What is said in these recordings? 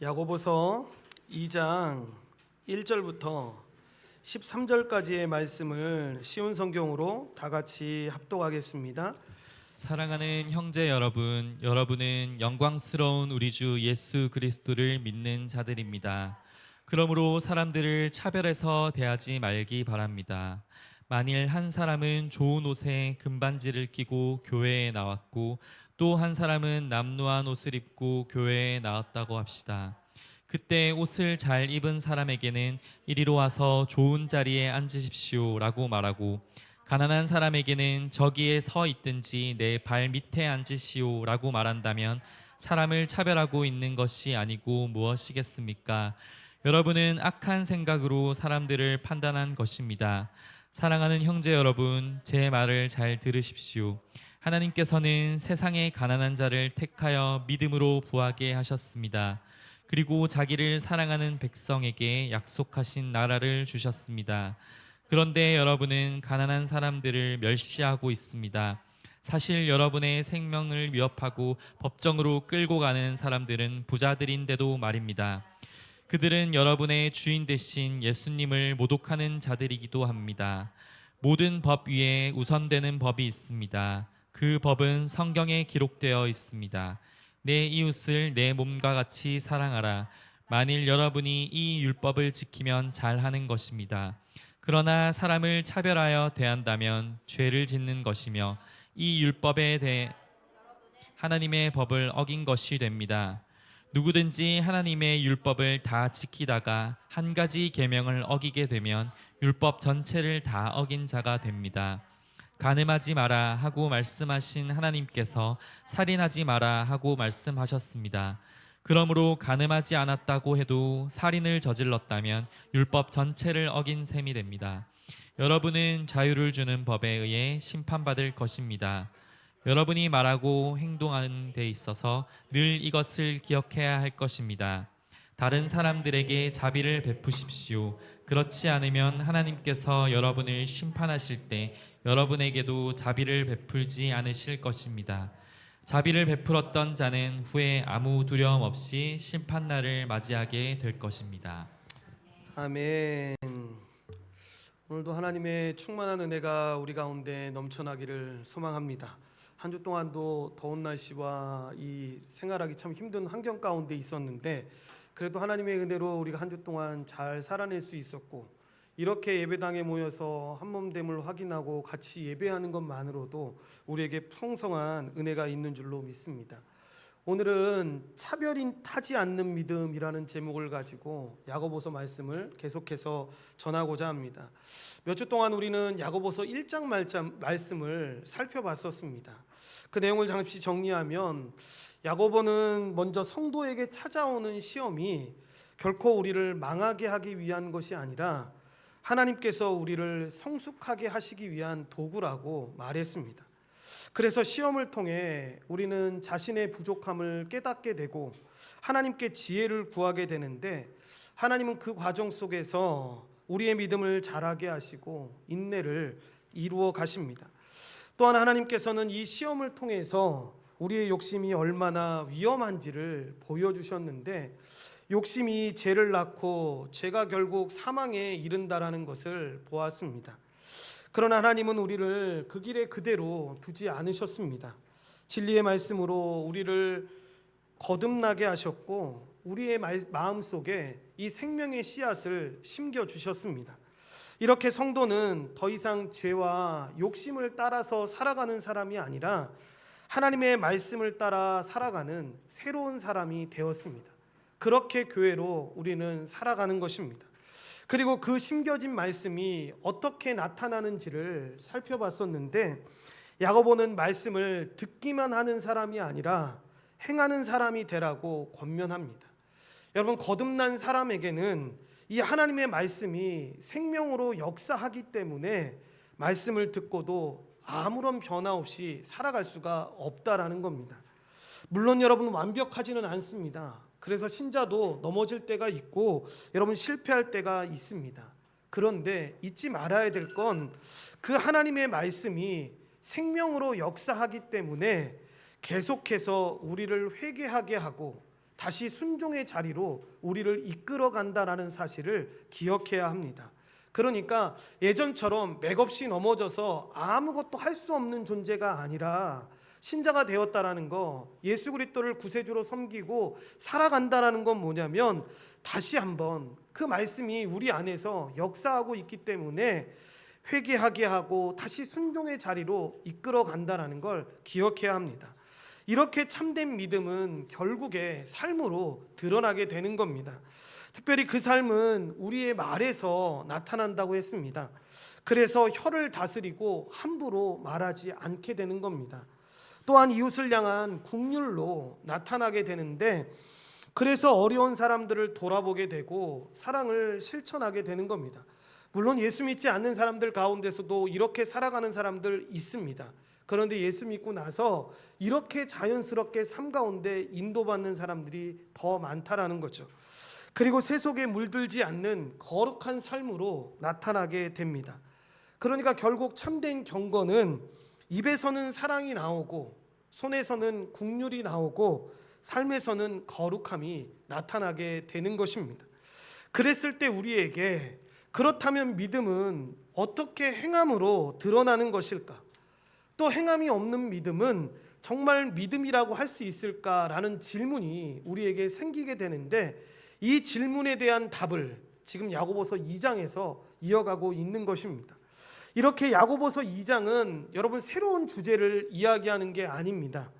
야고보서 2장 1절부터 13절까지의 말씀을 쉬운 성경으로 다 같이 합독하겠습니다. 사랑하는 형제 여러분, 여러분은 영광스러운 우리 주 예수 그리스도를 믿는 자들입니다. 그러므로 사람들을 차별해서 대하지 말기 바랍니다. 만일 한 사람은 좋은 옷에 금반지를 끼고 교회에 나왔고 또 한 사람은 남루한 옷을 입고 교회에 나왔다고 합시다. 그때 옷을 잘 입은 사람에게는 이리로 와서 좋은 자리에 앉으십시오 라고 말하고, 가난한 사람에게는 저기에 서 있든지 내 발 밑에 앉으시오 라고 말한다면 사람을 차별하고 있는 것이 아니고 무엇이겠습니까? 여러분은 악한 생각으로 사람들을 판단한 것입니다. 사랑하는 형제 여러분, 제 말을 잘 들으십시오. 하나님께서는 세상의 가난한 자를 택하여 믿음으로 부하게 하셨습니다. 그리고 자기를 사랑하는 백성에게 약속하신 나라를 주셨습니다. 그런데 여러분은 가난한 사람들을 멸시하고 있습니다. 사실 여러분의 생명을 위협하고 법정으로 끌고 가는 사람들은 부자들인데도 말입니다. 그들은 여러분의 주인 되신 예수님을 모독하는 자들이기도 합니다. 모든 법 위에 우선되는 법이 있습니다. 그 법은 성경에 기록되어 있습니다. 내 이웃을 내 몸과 같이 사랑하라. 만일 여러분이 이 율법을 지키면 잘하는 것입니다. 그러나 사람을 차별하여 대한다면 죄를 짓는 것이며 이 율법에 대해 하나님의 법을 어긴 것이 됩니다. 누구든지 하나님의 율법을 다 지키다가 한 가지 계명을 어기게 되면 율법 전체를 다 어긴 자가 됩니다. 간음하지 마라 하고 말씀하신 하나님께서 살인하지 마라 하고 말씀하셨습니다. 그러므로 간음하지 않았다고 해도 살인을 저질렀다면 율법 전체를 어긴 셈이 됩니다. 여러분은 자유를 주는 법에 의해 심판받을 것입니다. 여러분이 말하고 행동하는 데 있어서 늘 이것을 기억해야 할 것입니다. 다른 사람들에게 자비를 베푸십시오. 그렇지 않으면 하나님께서 여러분을 심판하실 때 여러분에게도 자비를 베풀지 않으실 것입니다. 자비를 베풀었던 자는 후에 아무 두려움 없이 심판날을 맞이하게 될 것입니다. 아멘. 오늘도 하나님의 충만한 은혜가 우리 가운데 넘쳐나기를 소망합니다. 한 주 동안도 더운 날씨와 이 생활하기 참 힘든 환경 가운데 있었는데 그래도 하나님의 은혜로 우리가 한 주 동안 잘 살아낼 수 있었고, 이렇게 예배당에 모여서 한몸됨을 확인하고 같이 예배하는 것만으로도 우리에게 풍성한 은혜가 있는 줄로 믿습니다. 오늘은 차별이 타지 않는 믿음이라는 제목을 가지고 야고보서 말씀을 계속해서 전하고자 합니다. 몇 주 동안 우리는 야고보서 1장 말씀을 살펴봤었습니다. 그 내용을 잠시 정리하면, 야고보는 먼저 성도에게 찾아오는 시험이 결코 우리를 망하게 하기 위한 것이 아니라 하나님께서 우리를 성숙하게 하시기 위한 도구라고 말했습니다. 그래서 시험을 통해 우리는 자신의 부족함을 깨닫게 되고 하나님께 지혜를 구하게 되는데, 하나님은 그 과정 속에서 우리의 믿음을 자라게 하시고 인내를 이루어 가십니다. 또한 하나님께서는 이 시험을 통해서 우리의 욕심이 얼마나 위험한지를 보여주셨는데, 욕심이 죄를 낳고 죄가 결국 사망에 이른다라는 것을 보았습니다. 그러나 하나님은 우리를 그 길에 그대로 두지 않으셨습니다. 진리의 말씀으로 우리를 거듭나게 하셨고 우리의 마음속에 이 생명의 씨앗을 심겨주셨습니다. 이렇게 성도는 더 이상 죄와 욕심을 따라서 살아가는 사람이 아니라 하나님의 말씀을 따라 살아가는 새로운 사람이 되었습니다. 그렇게 교회로 우리는 살아가는 것입니다. 그리고 그 심겨진 말씀이 어떻게 나타나는지를 살펴봤었는데, 야고보는 말씀을 듣기만 하는 사람이 아니라 행하는 사람이 되라고 권면합니다. 여러분, 거듭난 사람에게는 이 하나님의 말씀이 생명으로 역사하기 때문에 말씀을 듣고도 아무런 변화 없이 살아갈 수가 없다라는 겁니다. 물론 여러분, 완벽하지는 않습니다. 그래서 신자도 넘어질 때가 있고 여러분 실패할 때가 있습니다. 그런데 잊지 말아야 될 건 그 하나님의 말씀이 생명으로 역사하기 때문에 계속해서 우리를 회개하게 하고 다시 순종의 자리로 우리를 이끌어 간다라는 사실을 기억해야 합니다. 그러니까 예전처럼 맥없이 넘어져서 아무것도 할 수 없는 존재가 아니라 신자가 되었다라는 거, 예수 그리스도를 구세주로 섬기고 살아간다라는 건 뭐냐면 다시 한번 그 말씀이 우리 안에서 역사하고 있기 때문에 회개하게 하고 다시 순종의 자리로 이끌어 간다라는 걸 기억해야 합니다. 이렇게 참된 믿음은 결국에 삶으로 드러나게 되는 겁니다. 특별히 그 삶은 우리의 말에서 나타난다고 했습니다. 그래서 혀를 다스리고 함부로 말하지 않게 되는 겁니다. 또한 이웃을 향한 긍휼로 나타나게 되는데, 그래서 어려운 사람들을 돌아보게 되고 사랑을 실천하게 되는 겁니다. 물론 예수 믿지 않는 사람들 가운데서도 이렇게 살아가는 사람들 있습니다. 그런데 예수 믿고 나서 이렇게 자연스럽게 삶 가운데 인도받는 사람들이 더 많다라는 거죠. 그리고 세속에 물들지 않는 거룩한 삶으로 나타나게 됩니다. 그러니까 결국 참된 경건은 입에서는 사랑이 나오고 손에서는 긍휼이 나오고 삶에서는 거룩함이 나타나게 되는 것입니다. 그랬을 때 우리에게 그렇다면 믿음은 어떻게 행함으로 드러나는 것일까? 또 행함이 없는 믿음은 정말 믿음이라고 할 수 있을까라는 질문이 우리에게 생기게 되는데, 이 질문에 대한 답을 지금 야고보서 2장에서 이어가고 있는 것입니다. 이렇게 야고보서 2장은 여러분 새로운 주제를 이야기하는 게 아닙니다.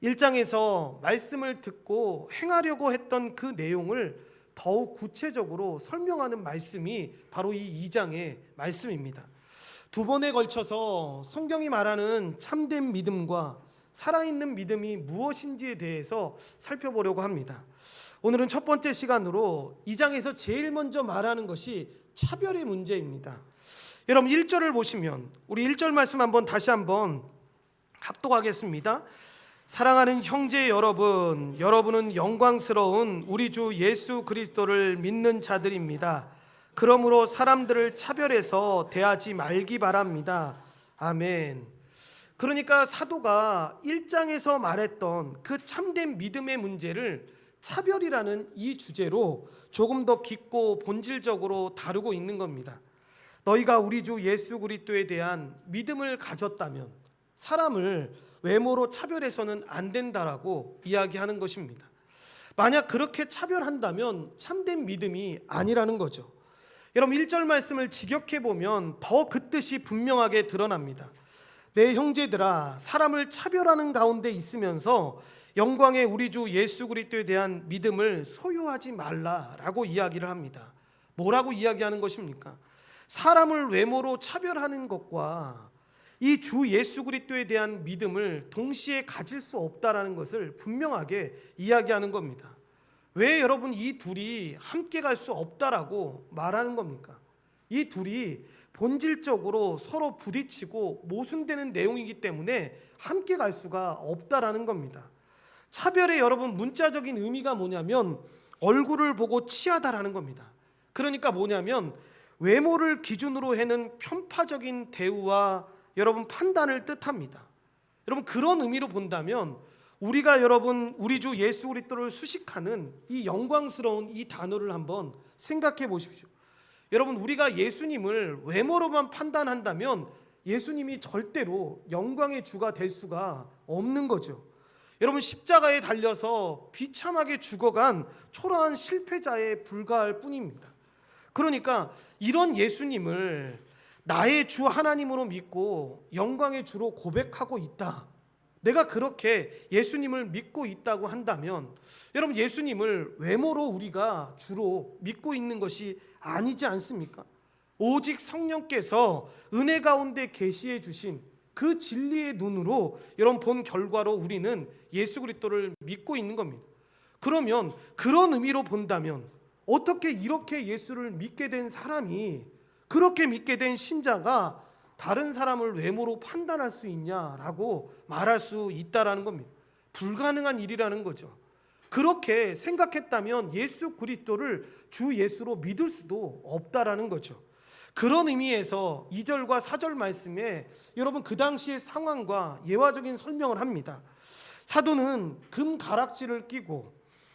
1장에서 말씀을 듣고 행하려고 했던 그 내용을 더욱 구체적으로 설명하는 말씀이 바로 이 2장의 말씀입니다. 두 번에 걸쳐서 성경이 말하는 참된 믿음과 살아있는 믿음이 무엇인지에 대해서 살펴보려고 합니다. 오늘은 첫 번째 시간으로 2장에서 제일 먼저 말하는 것이 차별의 문제입니다. 여러분 1절을 보시면, 우리 1절 말씀 다시 한번 합독하겠습니다. 사랑하는 형제 여러분, 여러분은 영광스러운 우리 주 예수 그리스도를 믿는 자들입니다. 그러므로 사람들을 차별해서 대하지 말기 바랍니다. 아멘. 그러니까 사도가 1장에서 말했던 그 참된 믿음의 문제를 차별이라는 이 주제로 조금 더 깊고 본질적으로 다루고 있는 겁니다. 너희가 우리 주 예수 그리스도에 대한 믿음을 가졌다면 사람을 외모로 차별해서는 안 된다라고 이야기하는 것입니다. 만약 그렇게 차별한다면 참된 믿음이 아니라는 거죠. 여러분 1절 말씀을 직역해 보면 더 그 뜻이 분명하게 드러납니다. 내 형제들아, 사람을 차별하는 가운데 있으면서 영광의 우리 주 예수 그리스도에 대한 믿음을 소유하지 말라라고 이야기를 합니다. 뭐라고 이야기하는 것입니까? 사람을 외모로 차별하는 것과 이 주 예수 그리스도에 대한 믿음을 동시에 가질 수 없다라는 것을 분명하게 이야기하는 겁니다. 왜 여러분 이 둘이 함께 갈 수 없다라고 말하는 겁니까? 이 둘이 본질적으로 서로 부딪히고 모순되는 내용이기 때문에 함께 갈 수가 없다라는 겁니다. 차별의 여러분 문자적인 의미가 뭐냐면 얼굴을 보고 취하다라는 겁니다. 그러니까 뭐냐면 외모를 기준으로 해는 편파적인 대우와 여러분 판단을 뜻합니다. 여러분 그런 의미로 본다면 우리가 여러분 우리 주 예수 그리스도를 수식하는 이 영광스러운 이 단어를 한번 생각해 보십시오. 여러분 우리가 예수님을 외모로만 판단한다면 예수님이 절대로 영광의 주가 될 수가 없는 거죠. 여러분 십자가에 달려서 비참하게 죽어간 초라한 실패자에 불과할 뿐입니다. 그러니까 이런 예수님을 나의 주 하나님으로 믿고 영광의 주로 고백하고 있다, 내가 그렇게 예수님을 믿고 있다고 한다면 여러분 예수님을 외모로 우리가 주로 믿고 있는 것이 아니지 않습니까? 오직 성령께서 은혜 가운데 계시해 주신 그 진리의 눈으로 여러분 본 결과로 우리는 예수 그리스도를 믿고 있는 겁니다. 그러면 그런 의미로 본다면 어떻게 이렇게 예수를 믿게 된 사람이, 그렇게 믿게 된 신자가 다른 사람을 외모로 판단할 수 있냐라고 말할 수 있다라는 겁니다. 불가능한 일이라는 거죠. 그렇게 생각했다면 예수 그리스도를 주 예수로 믿을 수도 없다라는 거죠. 그런 의미에서 2절과 4절 말씀에 여러분 그 당시의 상황과 예화적인 설명을 합니다. 사도는 금 가락지를 끼고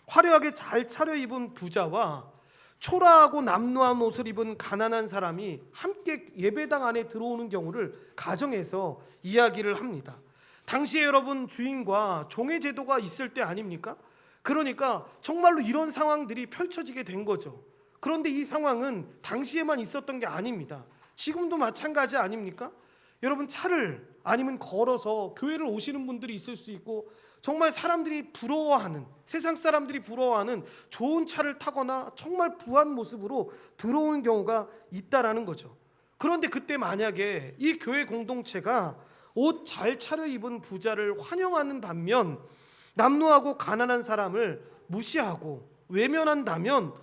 화려하게 잘 차려입은 부자와 초라하고 남루한 옷을 입은 가난한 사람이 함께 예배당 안에 들어오는 경우를 가정에서 이야기를 합니다. 당시에 여러분 주인과 종의 제도가 있을 때 아닙니까? 그러니까 정말로 이런 상황들이 펼쳐지게 된 거죠. 그런데 이 상황은 당시에만 있었던 게 아닙니다. 지금도 마찬가지 아닙니까? 여러분 차를 아니면 걸어서 교회를 오시는 분들이 있을 수 있고 정말 사람들이 부러워하는, 세상 사람들이 부러워하는 좋은 차를 타거나 정말 부한 모습으로 들어오는 경우가 있다라는 거죠. 그런데 그때 만약에 이 교회 공동체가 옷 잘 차려입은 부자를 환영하는 반면 남루하고 가난한 사람을 무시하고 외면한다면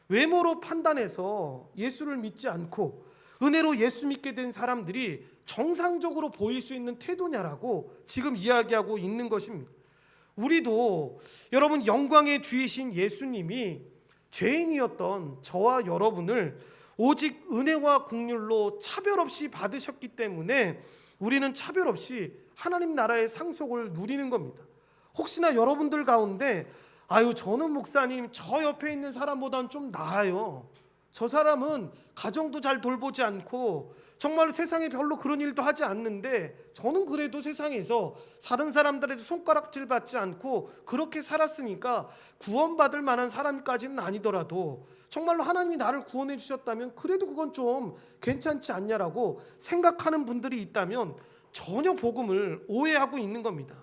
외모로 판단해서 예수를 믿지 않고 은혜로 예수 믿게 된 사람들이 정상적으로 보일 수 있는 태도냐라고 지금 이야기하고 있는 것입니다. 우리도 여러분 영광의 주이신 예수님이 죄인이었던 저와 여러분을 오직 은혜와 긍휼로 차별 없이 받으셨기 때문에 우리는 차별 없이 하나님 나라의 상속을 누리는 겁니다. 혹시나 여러분들 가운데 저는 목사님 저 옆에 있는 사람보다는 좀 나아요. 저 사람은 가정도 잘 돌보지 않고 정말 세상에 별로 그런 일도 하지 않는데 저는 그래도 세상에서 다른 사람들에도 손가락질 받지 않고 그렇게 살았으니까 구원받을 만한 사람까지는 아니더라도 정말로 하나님이 나를 구원해 주셨다면 그래도 그건 좀 괜찮지 않냐라고 생각하는 분들이 있다면 전혀 복음을 오해하고 있는 겁니다.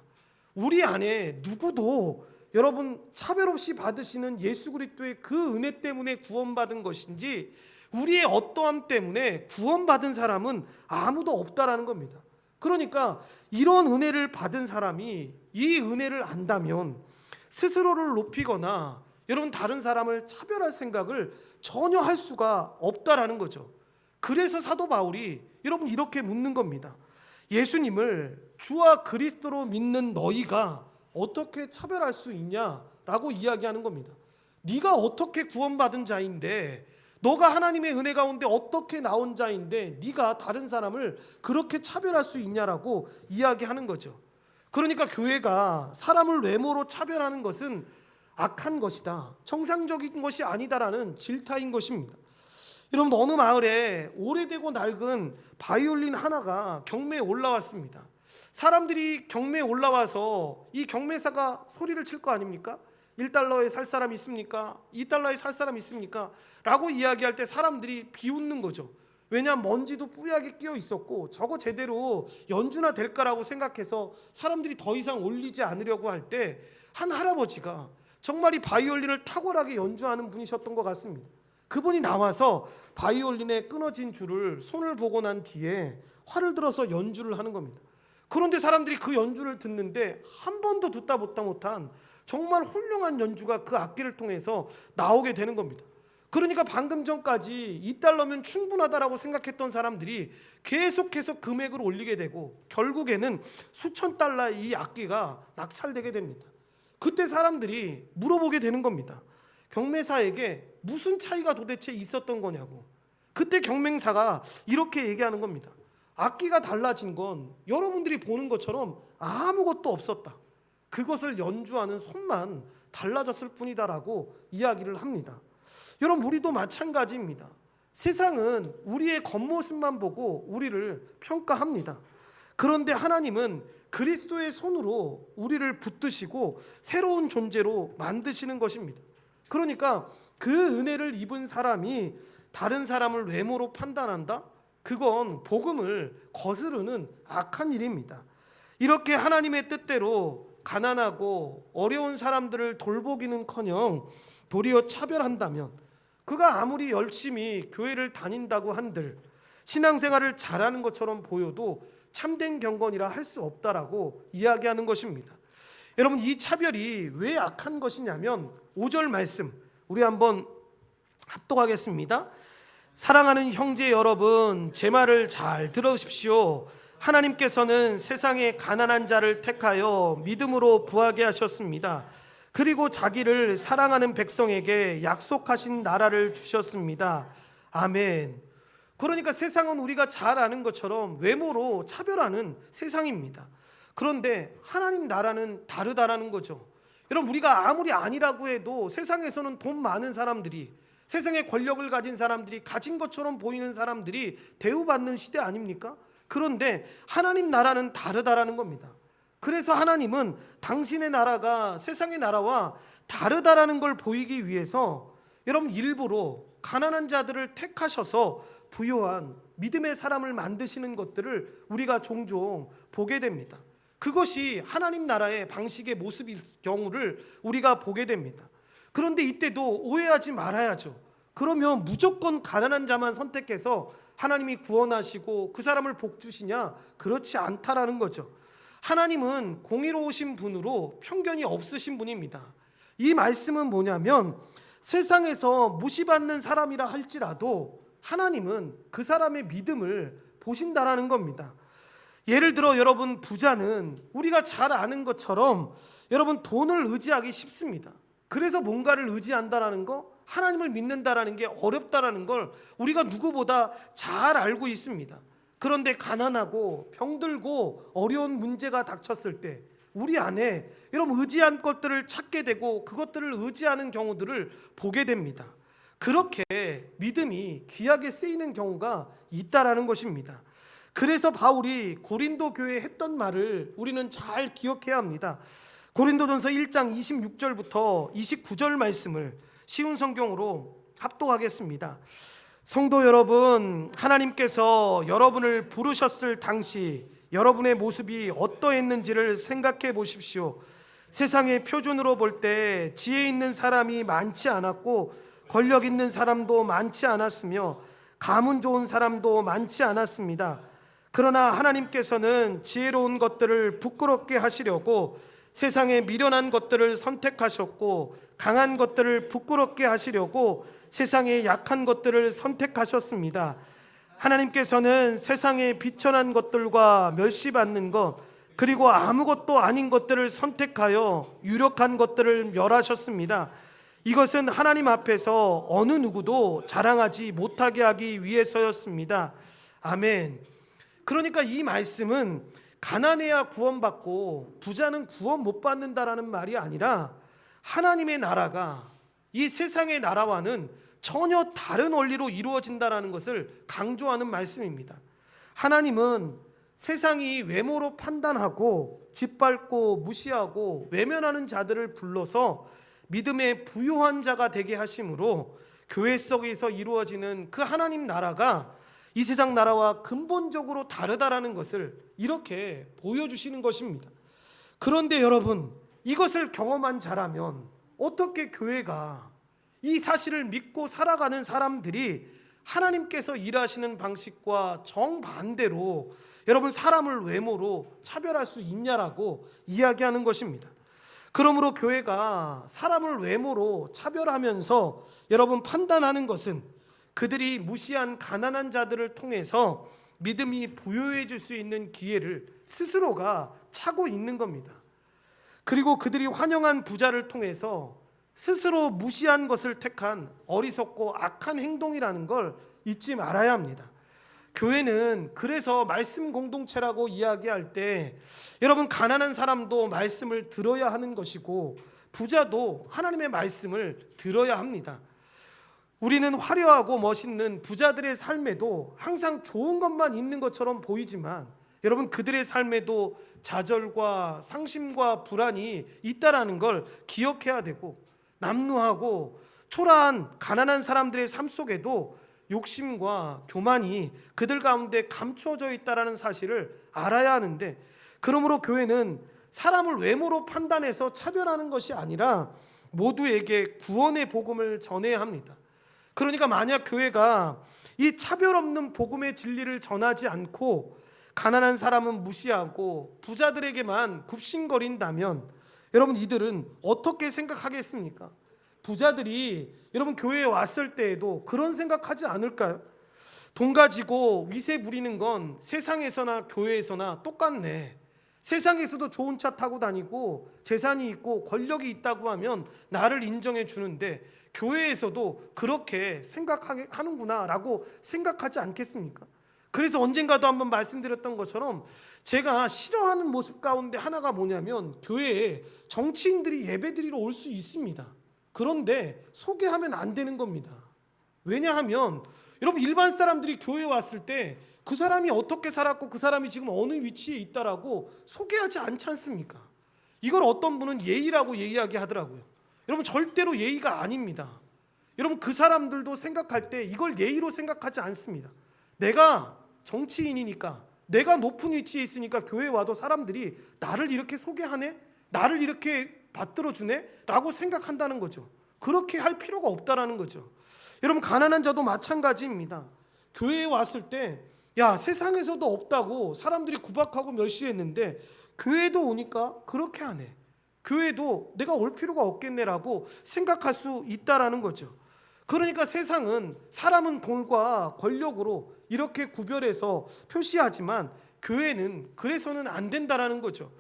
우리 안에 누구도 여러분 차별 없이 받으시는 예수 그리스도의 그 은혜 때문에 구원받은 것인지 우리의 어떠함 때문에 구원받은 사람은 아무도 없다라는 겁니다. 그러니까 이런 은혜를 받은 사람이 이 은혜를 안다면 스스로를 높이거나 여러분 다른 사람을 차별할 생각을 전혀 할 수가 없다라는 거죠. 그래서 사도 바울이 여러분 이렇게 묻는 겁니다. 예수님을 주와 그리스도로 믿는 너희가 어떻게 차별할 수 있냐라고 이야기하는 겁니다. 네가 어떻게 구원받은 자인데 너가 하나님의 은혜 가운데 어떻게 나온 자인데 네가 다른 사람을 그렇게 차별할 수 있냐라고 이야기하는 거죠. 그러니까 교회가 사람을 외모로 차별하는 것은 악한 것이다, 정상적인 것이 아니다라는 질타인 것입니다. 여러분 어느 마을에 오래되고 낡은 바이올린 하나가 경매에 올라왔습니다. 사람들이 경매에 올라와서 이 경매사가 소리를 칠 거 아닙니까? 1달러에 살 사람 있습니까? 2달러에 살 사람 있습니까? 라고 이야기할 때 사람들이 비웃는 거죠. 왜냐하면 먼지도 뿌옇게 끼어 있었고 저거 제대로 연주나 될까라고 생각해서 사람들이 더 이상 올리지 않으려고 할 때 한 할아버지가 정말 이 바이올린을 탁월하게 연주하는 분이셨던 것 같습니다. 그분이 나와서 바이올린의 끊어진 줄을 손을 보고 난 뒤에 활을 들어서 연주를 하는 겁니다. 그런데 사람들이 그 연주를 듣는데 한 번도 듣다 못한 정말 훌륭한 연주가 그 악기를 통해서 나오게 되는 겁니다. 그러니까 방금 전까지 2달러면 충분하다라고 생각했던 사람들이 계속해서 금액을 올리게 되고 결국에는 수천 달러의 이 악기가 낙찰되게 됩니다. 그때 사람들이 물어보게 되는 겁니다. 경매사에게 무슨 차이가 도대체 있었던 거냐고. 그때 경매사가 이렇게 얘기하는 겁니다. 악기가 달라진 건 여러분들이 보는 것처럼 아무것도 없었다. 그것을 연주하는 손만 달라졌을 뿐이다라고 이야기를 합니다. 여러분 우리도 마찬가지입니다. 세상은 우리의 겉모습만 보고 우리를 평가합니다. 그런데 하나님은 그리스도의 손으로 우리를 붙드시고 새로운 존재로 만드시는 것입니다. 그러니까 그 은혜를 입은 사람이 다른 사람을 외모로 판단한다? 그건 복음을 거스르는 악한 일입니다. 이렇게 하나님의 뜻대로 가난하고 어려운 사람들을 돌보기는커녕 도리어 차별한다면 그가 아무리 열심히 교회를 다닌다고 한들 신앙생활을 잘하는 것처럼 보여도 참된 경건이라 할 수 없다라고 이야기하는 것입니다. 여러분 이 차별이 왜 악한 것이냐면 5절 말씀 우리 한번 합독하겠습니다. 사랑하는 형제 여러분, 제 말을 잘 들으십시오. 하나님께서는 세상의 가난한 자를 택하여 믿음으로 부하게 하셨습니다. 그리고 자기를 사랑하는 백성에게 약속하신 나라를 주셨습니다. 아멘. 그러니까 세상은 우리가 잘 아는 것처럼 외모로 차별하는 세상입니다. 그런데 하나님 나라는 다르다라는 거죠. 여러분, 우리가 아무리 아니라고 해도 세상에서는 돈 많은 사람들이, 세상에 권력을 가진 사람들이, 가진 것처럼 보이는 사람들이 대우받는 시대 아닙니까? 그런데 하나님 나라는 다르다라는 겁니다. 그래서 하나님은 당신의 나라가 세상의 나라와 다르다라는 걸 보이기 위해서 여러분 일부러 가난한 자들을 택하셔서 부요한 믿음의 사람을 만드시는 것들을 우리가 종종 보게 됩니다. 그것이 하나님 나라의 방식의 모습일 경우를 우리가 보게 됩니다. 그런데 이때도 오해하지 말아야죠. 그러면 무조건 가난한 자만 선택해서 하나님이 구원하시고 그 사람을 복 주시냐? 그렇지 않다라는 거죠. 하나님은 공의로우신 분으로 편견이 없으신 분입니다. 이 말씀은 뭐냐면 세상에서 무시받는 사람이라 할지라도 하나님은 그 사람의 믿음을 보신다라는 겁니다. 예를 들어 여러분, 부자는 우리가 잘 아는 것처럼 여러분 돈을 의지하기 쉽습니다. 그래서 뭔가를 의지한다라는 거, 하나님을 믿는다라는 게 어렵다라는 걸 우리가 누구보다 잘 알고 있습니다. 그런데 가난하고 병들고 어려운 문제가 닥쳤을 때 우리 안에 여러분 의지한 것들을 찾게 되고 그것들을 의지하는 경우들을 보게 됩니다. 그렇게 믿음이 귀하게 쓰이는 경우가 있다라는 것입니다. 그래서 바울이 고린도 교회에 했던 말을 우리는 잘 기억해야 합니다. 고린도전서 1장 26절부터 29절 말씀을 쉬운 성경으로 합독하겠습니다. 성도 여러분, 하나님께서 여러분을 부르셨을 당시 여러분의 모습이 어떠했는지를 생각해 보십시오. 세상의 표준으로 볼 때 지혜 있는 사람이 많지 않았고 권력 있는 사람도 많지 않았으며 가문 좋은 사람도 많지 않았습니다. 그러나 하나님께서는 지혜로운 것들을 부끄럽게 하시려고 세상에 미련한 것들을 선택하셨고 강한 것들을 부끄럽게 하시려고 세상에 약한 것들을 선택하셨습니다. 하나님께서는 세상에 비천한 것들과 멸시받는 것, 그리고 아무것도 아닌 것들을 선택하여 유력한 것들을 멸하셨습니다. 이것은 하나님 앞에서 어느 누구도 자랑하지 못하게 하기 위해서였습니다. 아멘. 그러니까 이 말씀은 가난해야 구원받고 부자는 구원 못 받는다라는 말이 아니라 하나님의 나라가 이 세상의 나라와는 전혀 다른 원리로 이루어진다라는 것을 강조하는 말씀입니다. 하나님은 세상이 외모로 판단하고 짓밟고 무시하고 외면하는 자들을 불러서 믿음의 부요한 자가 되게 하심으로 교회 속에서 이루어지는 그 하나님 나라가 이 세상 나라와 근본적으로 다르다라는 것을 이렇게 보여주시는 것입니다. 그런데 여러분, 이것을 경험한 자라면 어떻게 교회가 이 사실을 믿고 살아가는 사람들이 하나님께서 일하시는 방식과 정반대로 여러분 사람을 외모로 차별할 수 있냐라고 이야기하는 것입니다. 그러므로 교회가 사람을 외모로 차별하면서 여러분 판단하는 것은 그들이 무시한 가난한 자들을 통해서 믿음이 부요해질 수 있는 기회를 스스로가 차고 있는 겁니다. 그리고 그들이 환영한 부자를 통해서 스스로 무시한 것을 택한 어리석고 악한 행동이라는 걸 잊지 말아야 합니다. 교회는 그래서 말씀 공동체라고 이야기할 때 여러분 가난한 사람도 말씀을 들어야 하는 것이고 부자도 하나님의 말씀을 들어야 합니다. 우리는 화려하고 멋있는 부자들의 삶에도 항상 좋은 것만 있는 것처럼 보이지만 여러분 그들의 삶에도 좌절과 상심과 불안이 있다라는 걸 기억해야 되고 남루하고 초라한 가난한 사람들의 삶 속에도 욕심과 교만이 그들 가운데 감추어져 있다라는 사실을 알아야 하는데 그러므로 교회는 사람을 외모로 판단해서 차별하는 것이 아니라 모두에게 구원의 복음을 전해야 합니다. 그러니까 만약 교회가 이 차별 없는 복음의 진리를 전하지 않고 가난한 사람은 무시하고 부자들에게만 굽신거린다면 여러분 이들은 어떻게 생각하겠습니까? 부자들이 여러분 교회에 왔을 때에도 그런 생각하지 않을까요? 돈 가지고 위세 부리는 건 세상에서나 교회에서나 똑같네. 세상에서도 좋은 차 타고 다니고 재산이 있고 권력이 있다고 하면 나를 인정해 주는데 교회에서도 그렇게 생각하는구나 라고 생각하지 않겠습니까? 그래서 언젠가도 한번 말씀드렸던 것처럼 제가 싫어하는 모습 가운데 하나가 뭐냐면, 교회에 정치인들이 예배드리러 올 수 있습니다. 그런데 소개하면 안 되는 겁니다. 왜냐하면 여러분, 일반 사람들이 교회에 왔을 때 그 사람이 어떻게 살았고 그 사람이 지금 어느 위치에 있다라고 소개하지 않지 않습니까? 이걸 어떤 분은 예의라고 이야기하더라고요. 여러분, 절대로 예의가 아닙니다. 여러분, 그 사람들도 생각할 때 이걸 예의로 생각하지 않습니다. 내가 정치인이니까, 내가 높은 위치에 있으니까 교회에 와도 사람들이 나를 이렇게 소개하네? 나를 이렇게 받들어주네? 라고 생각한다는 거죠. 그렇게 할 필요가 없다라는 거죠. 여러분, 가난한 자도 마찬가지입니다. 교회에 왔을 때 야, 세상에서도 없다고 사람들이 구박하고 멸시했는데 교회도 오니까 그렇게 하네. 교회도 내가 올 필요가 없겠네라고 생각할 수 있다라는 거죠. 그러니까 세상은 사람은 돈과 권력으로 이렇게 구별해서 표시하지만 교회는 그래서는 안 된다라는 거죠.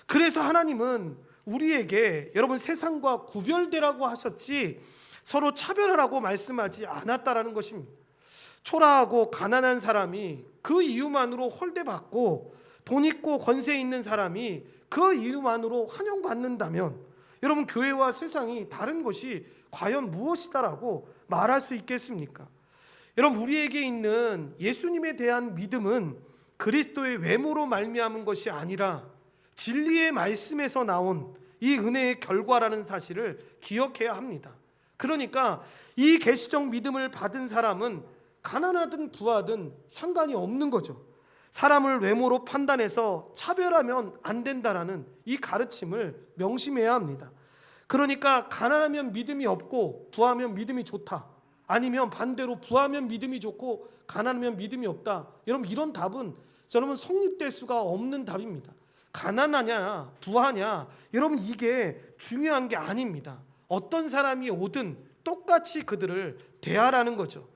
그래서 하나님은 우리에게 여러분 세상과 구별되라고 하셨지 서로 차별하라고 말씀하지 않았다라는 것입니다. 초라하고 가난한 사람이 그 이유만으로 홀대받고 돈 있고 권세 있는 사람이 그 이유만으로 환영받는다면 여러분, 교회와 세상이 다른 것이 과연 무엇이다라고 말할 수 있겠습니까? 여러분, 우리에게 있는 예수님에 대한 믿음은 그리스도의 외모로 말미암은 것이 아니라 진리의 말씀에서 나온 이 은혜의 결과라는 사실을 기억해야 합니다. 그러니까 이 계시적 믿음을 받은 사람은 가난하든 부하든 상관이 없는 거죠. 사람을 외모로 판단해서 차별하면 안 된다라는 이 가르침을 명심해야 합니다. 그러니까 가난하면 믿음이 없고 부하면 믿음이 좋다, 아니면 반대로 부하면 믿음이 좋고 가난하면 믿음이 없다, 여러분 이런 답은 여러분 성립될 수가 없는 답입니다. 가난하냐 부하냐 여러분 이게 중요한 게 아닙니다. 어떤 사람이 오든 똑같이 그들을 대하라는 거죠.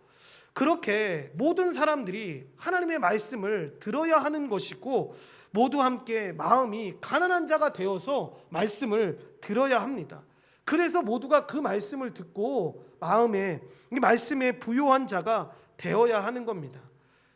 그렇게 모든 사람들이 하나님의 말씀을 들어야 하는 것이고 모두 함께 마음이 가난한 자가 되어서 말씀을 들어야 합니다. 그래서 모두가 그 말씀을 듣고 마음에 이 말씀에 부요한 자가 되어야 하는 겁니다.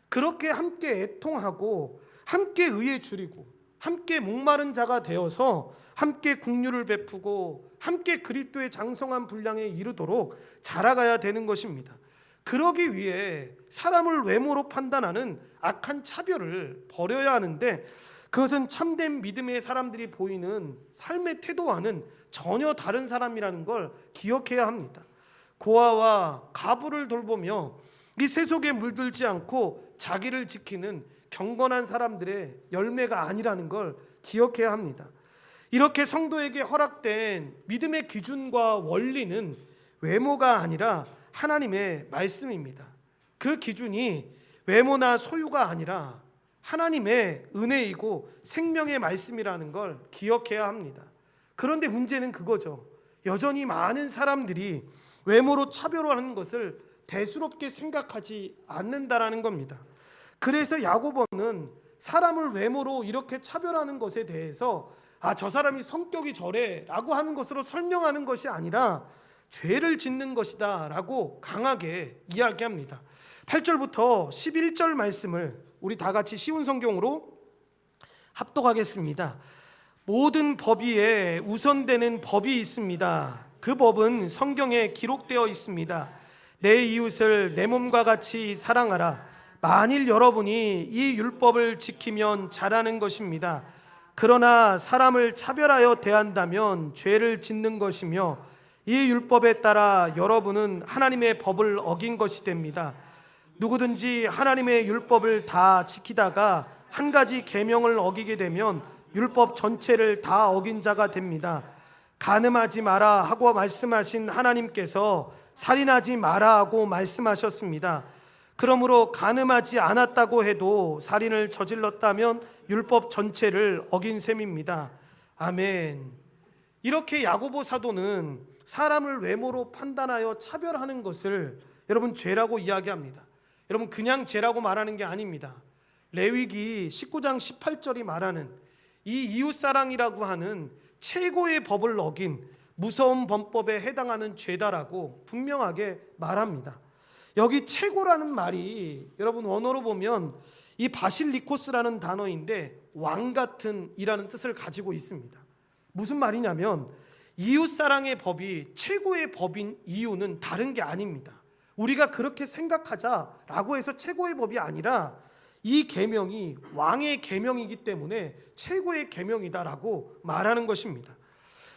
그렇게 함께 애통하고 함께 의에 줄이고 함께 목마른 자가 되어서 함께 긍휼을 베푸고 함께 그리스도의 장성한 분량에 이르도록 자라가야 되는 것입니다. 그러기 위해 사람을 외모로 판단하는 악한 차별을 버려야 하는데 그것은 참된 믿음의 사람들이 보이는 삶의 태도와는 전혀 다른 사람이라는 걸 기억해야 합니다. 고아와 가부를 돌보며 이 세속에 물들지 않고 자기를 지키는 경건한 사람들의 열매가 아니라는 걸 기억해야 합니다. 이렇게 성도에게 허락된 믿음의 기준과 원리는 외모가 아니라 하나님의 말씀입니다. 그 기준이 외모나 소유가 아니라 하나님의 은혜이고 생명의 말씀이라는 걸 기억해야 합니다. 그런데 문제는 그거죠. 여전히 많은 사람들이 외모로 차별화하는 것을 대수롭게 생각하지 않는다라는 겁니다. 그래서 야고보는 사람을 외모로 이렇게 차별하는 것에 대해서 저 사람이 성격이 저래 라고 하는 것으로 설명하는 것이 아니라 죄를 짓는 것이다 라고 강하게 이야기합니다. 8절부터 11절 말씀을 우리 다 같이 쉬운 성경으로 합독하겠습니다. 모든 법 위에 우선되는 법이 있습니다. 그 법은 성경에 기록되어 있습니다. 내 이웃을 내 몸과 같이 사랑하라. 만일 여러분이 이 율법을 지키면 잘하는 것입니다. 그러나 사람을 차별하여 대한다면 죄를 짓는 것이며 이 율법에 따라 여러분은 하나님의 법을 어긴 것이 됩니다. 누구든지 하나님의 율법을 다 지키다가 한 가지 계명을 어기게 되면 율법 전체를 다 어긴 자가 됩니다. 간음하지 마라 하고 말씀하신 하나님께서 살인하지 마라 하고 말씀하셨습니다. 그러므로 간음하지 않았다고 해도 살인을 저질렀다면 율법 전체를 어긴 셈입니다. 아멘. 이렇게 야고보 사도는 사람을 외모로 판단하여 차별하는 것을 여러분 죄라고 이야기합니다. 여러분 그냥 죄라고 말하는 게 아닙니다. 레위기 19장 18절이 말하는 이 이웃사랑이라고 하는 최고의 법을 어긴 무서운 범법에 해당하는 죄다라고 분명하게 말합니다. 여기 최고라는 말이 여러분 원어로 보면 이 바실리코스라는 단어인데 왕 같은 이라는 뜻을 가지고 있습니다. 무슨 말이냐면 이웃사랑의 법이 최고의 법인 이유는 다른 게 아닙니다. 우리가 그렇게 생각하자라고 해서 최고의 법이 아니라 이 계명이 왕의 계명이기 때문에 최고의 계명이다라고 말하는 것입니다.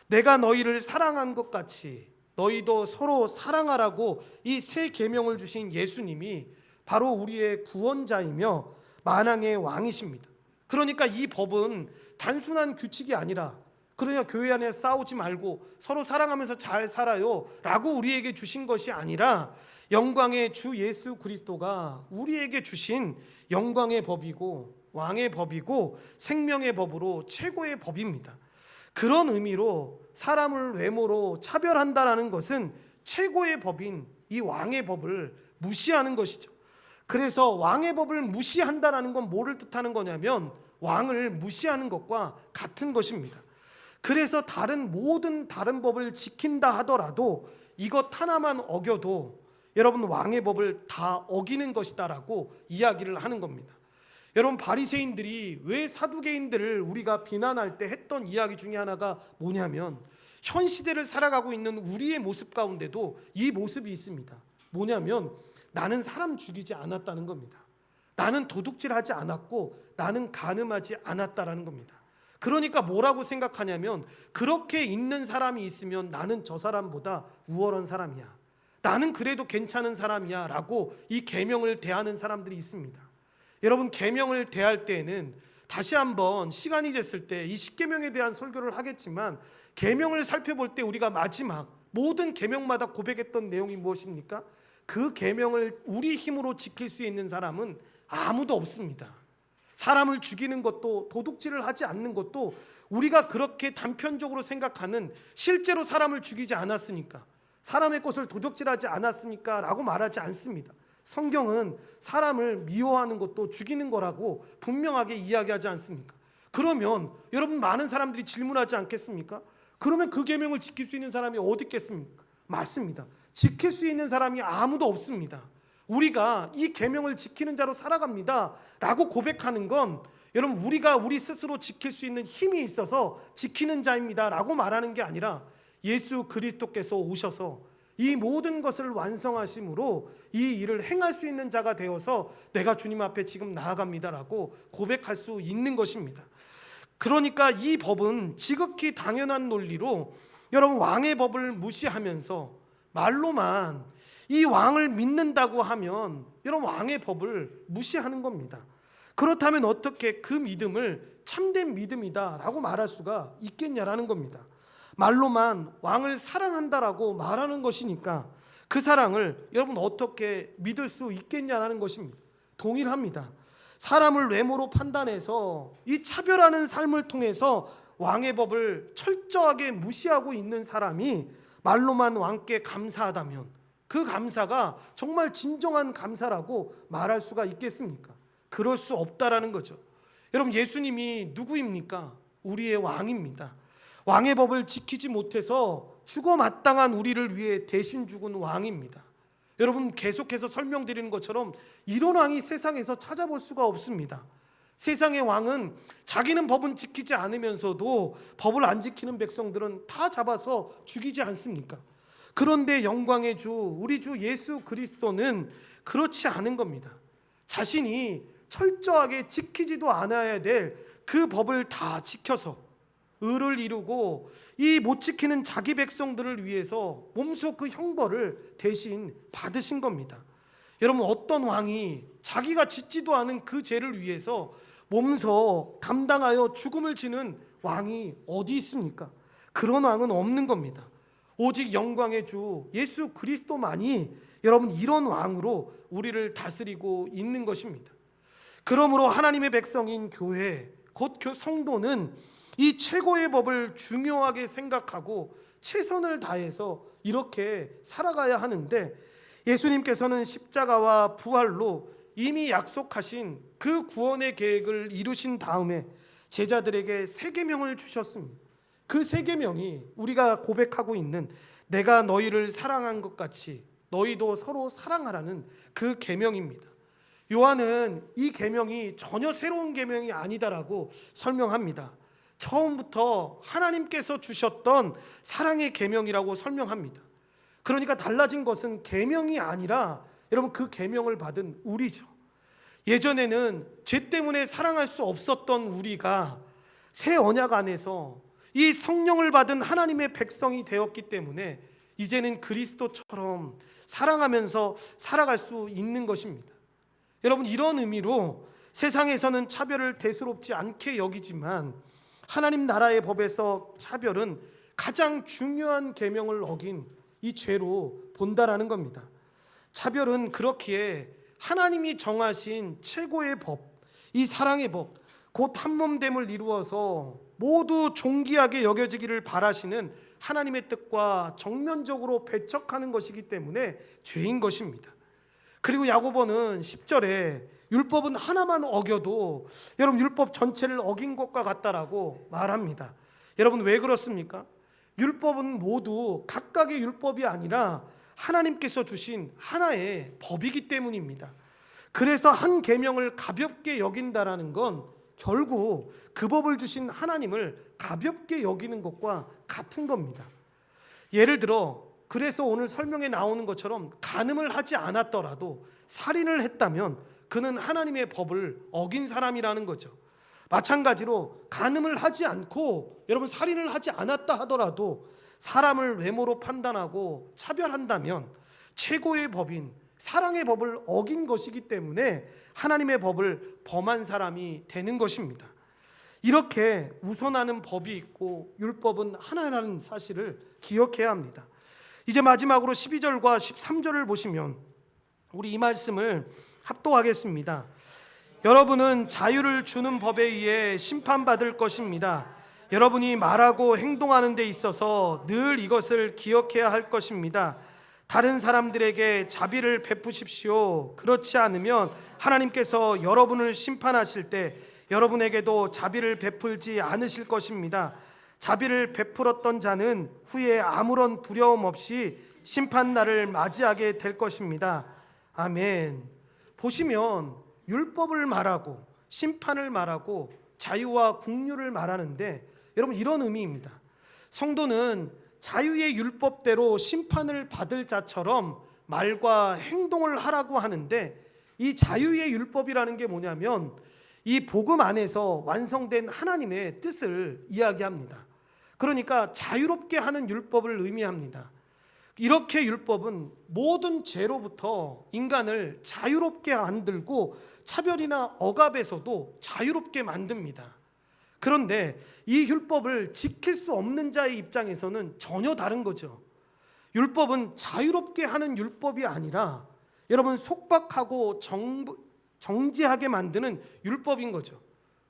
내가 너희를 사랑한 것 같이 너희도 서로 사랑하라고 이 새 계명을 주신 예수님이 바로 우리의 구원자이며 만왕의 왕이십니다. 그러니까 이 법은 단순한 규칙이 아니라 그러냐 교회 안에 싸우지 말고 서로 사랑하면서 잘 살아요 라고 우리에게 주신 것이 아니라 영광의 주 예수 그리스도가 우리에게 주신 영광의 법이고 왕의 법이고 생명의 법으로 최고의 법입니다. 그런 의미로 사람을 외모로 차별한다라는 것은 최고의 법인 이 왕의 법을 무시하는 것이죠. 그래서 왕의 법을 무시한다라는 건 뭐를 뜻하는 거냐면 왕을 무시하는 것과 같은 것입니다. 그래서 모든 다른 법을 지킨다 하더라도 이것 하나만 어겨도 여러분 왕의 법을 다 어기는 것이다라고 이야기를 하는 겁니다. 여러분 바리새인들이 왜 사두개인들을 우리가 비난할 때 했던 이야기 중에 하나가 뭐냐면 현 시대를 살아가고 있는 우리의 모습 가운데도 이 모습이 있습니다. 뭐냐면 나는 사람 죽이지 않았다는 겁니다. 나는 도둑질하지 않았고 나는 간음하지 않았다라는 겁니다. 그러니까 뭐라고 생각하냐면 그렇게 있는 사람이 있으면 나는 저 사람보다 우월한 사람이야. 나는 그래도 괜찮은 사람이야 라고 이 계명을 대하는 사람들이 있습니다. 여러분 계명을 대할 때에는 다시 한번 시간이 됐을 때 이 십계명에 대한 설교를 하겠지만 계명을 살펴볼 때 우리가 마지막 모든 계명마다 고백했던 내용이 무엇입니까? 그 계명을 우리 힘으로 지킬 수 있는 사람은 아무도 없습니다. 사람을 죽이는 것도 도둑질을 하지 않는 것도 우리가 그렇게 단편적으로 생각하는 실제로 사람을 죽이지 않았으니까 사람의 것을 도둑질하지 않았으니까 라고 말하지 않습니다. 성경은 사람을 미워하는 것도 죽이는 거라고 분명하게 이야기하지 않습니까? 그러면 여러분 많은 사람들이 질문하지 않겠습니까? 그러면 그 계명을 지킬 수 있는 사람이 어디 있겠습니까? 맞습니다. 지킬 수 있는 사람이 아무도 없습니다. 우리가 이 계명을 지키는 자로 살아갑니다 라고 고백하는 건 여러분 우리가 우리 스스로 지킬 수 있는 힘이 있어서 지키는 자입니다 라고 말하는 게 아니라 예수 그리스도께서 오셔서 이 모든 것을 완성하심으로 이 일을 행할 수 있는 자가 되어서 내가 주님 앞에 지금 나아갑니다라고 고백할 수 있는 것입니다. 그러니까 이 법은 지극히 당연한 논리로 여러분 왕의 법을 무시하면서 말로만 이 왕을 믿는다고 하면 여러분 왕의 법을 무시하는 겁니다. 그렇다면 어떻게 그 믿음을 참된 믿음이다라고 말할 수가 있겠냐라는 겁니다. 말로만 왕을 사랑한다라고 말하는 것이니까 그 사랑을 여러분 어떻게 믿을 수 있겠냐라는 것입니다. 동일합니다. 사람을 외모로 판단해서 이 차별하는 삶을 통해서 왕의 법을 철저하게 무시하고 있는 사람이 말로만 왕께 감사하다면 그 감사가 정말 진정한 감사라고 말할 수가 있겠습니까? 그럴 수 없다라는 거죠. 여러분 예수님이 누구입니까? 우리의 왕입니다. 왕의 법을 지키지 못해서 죽어 마땅한 우리를 위해 대신 죽은 왕입니다. 여러분 계속해서 설명드리는 것처럼 이런 왕이 세상에서 찾아볼 수가 없습니다. 세상의 왕은 자기는 법은 지키지 않으면서도 법을 안 지키는 백성들은 다 잡아서 죽이지 않습니까? 그런데 영광의 주 우리 주 예수 그리스도는 그렇지 않은 겁니다. 자신이 철저하게 지키지도 않아야 될 그 법을 다 지켜서 의를 이루고 이 못 지키는 자기 백성들을 위해서 몸소 그 형벌을 대신 받으신 겁니다. 여러분 어떤 왕이 자기가 짓지도 않은 그 죄를 위해서 몸소 담당하여 죽음을 지는 왕이 어디 있습니까? 그런 왕은 없는 겁니다. 오직 영광의 주 예수 그리스도만이 여러분 이런 왕으로 우리를 다스리고 있는 것입니다. 그러므로 하나님의 백성인 교회 곧 성도는 이 최고의 법을 중요하게 생각하고 최선을 다해서 이렇게 살아가야 하는데 예수님께서는 십자가와 부활로 이미 약속하신 그 구원의 계획을 이루신 다음에 제자들에게 세 계명을 주셨습니다. 그 세 계명이 우리가 고백하고 있는 내가 너희를 사랑한 것 같이 너희도 서로 사랑하라는 그 계명입니다. 요한은 이 계명이 전혀 새로운 계명이 아니다라고 설명합니다. 처음부터 하나님께서 주셨던 사랑의 계명이라고 설명합니다. 그러니까 달라진 것은 계명이 아니라 여러분 그 계명을 받은 우리죠. 예전에는 죄 때문에 사랑할 수 없었던 우리가 새 언약 안에서 이 성령을 받은 하나님의 백성이 되었기 때문에 이제는 그리스도처럼 사랑하면서 살아갈 수 있는 것입니다. 여러분, 이런 의미로 세상에서는 차별을 대수롭지 않게 여기지만 하나님 나라의 법에서 차별은 가장 중요한 계명을 어긴 이 죄로 본다라는 겁니다. 차별은 그렇기에 하나님이 정하신 최고의 법, 이 사랑의 법, 곧 한몸됨을 이루어서 모두 존귀하게 여겨지기를 바라시는 하나님의 뜻과 정면적으로 배척하는 것이기 때문에 죄인 것입니다. 그리고 야고보는 10절에 율법은 하나만 어겨도 여러분 율법 전체를 어긴 것과 같다라고 말합니다. 여러분, 왜 그렇습니까? 율법은 모두 각각의 율법이 아니라 하나님께서 주신 하나의 법이기 때문입니다. 그래서 한 계명을 가볍게 여긴다라는 건 결국 그 법을 주신 하나님을 가볍게 여기는 것과 같은 겁니다. 예를 들어, 그래서 오늘 설명에 나오는 것처럼 간음을 하지 않았더라도 살인을 했다면 그는 하나님의 법을 어긴 사람이라는 거죠. 마찬가지로 간음을 하지 않고 여러분 살인을 하지 않았다 하더라도 사람을 외모로 판단하고 차별한다면 최고의 법인 사랑의 법을 어긴 것이기 때문에 하나님의 법을 범한 사람이 되는 것입니다. 이렇게 우선하는 법이 있고 율법은 하나라는 사실을 기억해야 합니다. 이제 마지막으로 12절과 13절을 보시면 우리 이 말씀을 합독하겠습니다. 여러분은 자유를 주는 법에 의해 심판받을 것입니다. 여러분이 말하고 행동하는 데 있어서 늘 이것을 기억해야 할 것입니다. 다른 사람들에게 자비를 베푸십시오. 그렇지 않으면 하나님께서 여러분을 심판하실 때 여러분에게도 자비를 베풀지 않으실 것입니다. 자비를 베풀었던 자는 후에 아무런 두려움 없이 심판날을 맞이하게 될 것입니다. 아멘. 보시면 율법을 말하고 심판을 말하고 자유와 긍휼을 말하는데 여러분 이런 의미입니다. 성도는 자유의 율법대로 심판을 받을 자처럼 말과 행동을 하라고 하는데 이 자유의 율법이라는 게 뭐냐면 이 복음 안에서 완성된 하나님의 뜻을 이야기합니다. 그러니까 자유롭게 하는 율법을 의미합니다. 이렇게 율법은 모든 죄로부터 인간을 자유롭게 만들고 차별이나 억압에서도 자유롭게 만듭니다. 그런데 이 율법을 지킬 수 없는 자의 입장에서는 전혀 다른 거죠. 율법은 자유롭게 하는 율법이 아니라 여러분 속박하고 정지하게 만드는 율법인 거죠.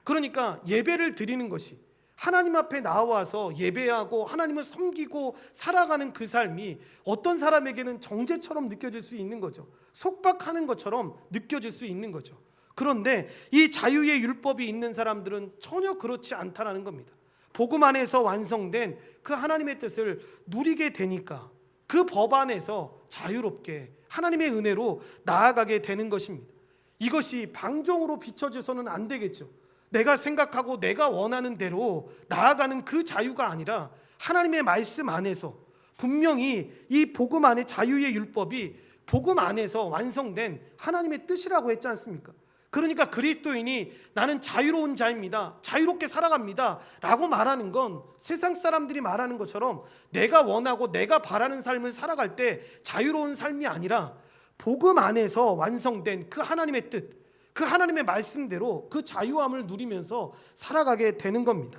그러니까 예배를 드리는 것이 하나님 앞에 나와서 예배하고 하나님을 섬기고 살아가는 그 삶이 어떤 사람에게는 정죄처럼 느껴질 수 있는 거죠. 속박하는 것처럼 느껴질 수 있는 거죠. 그런데 이 자유의 율법이 있는 사람들은 전혀 그렇지 않다라는 겁니다. 복음 안에서 완성된 그 하나님의 뜻을 누리게 되니까 그 법 안에서 자유롭게 하나님의 은혜로 나아가게 되는 것입니다. 이것이 방종으로 비춰져서는 안 되겠죠. 내가 생각하고 내가 원하는 대로 나아가는 그 자유가 아니라 하나님의 말씀 안에서 분명히 이 복음 안의 자유의 율법이 복음 안에서 완성된 하나님의 뜻이라고 했지 않습니까? 그러니까 그리스도인이 나는 자유로운 자입니다, 자유롭게 살아갑니다 라고 말하는 건 세상 사람들이 말하는 것처럼 내가 원하고 내가 바라는 삶을 살아갈 때 자유로운 삶이 아니라 복음 안에서 완성된 그 하나님의 뜻, 그 하나님의 말씀대로 그 자유함을 누리면서 살아가게 되는 겁니다.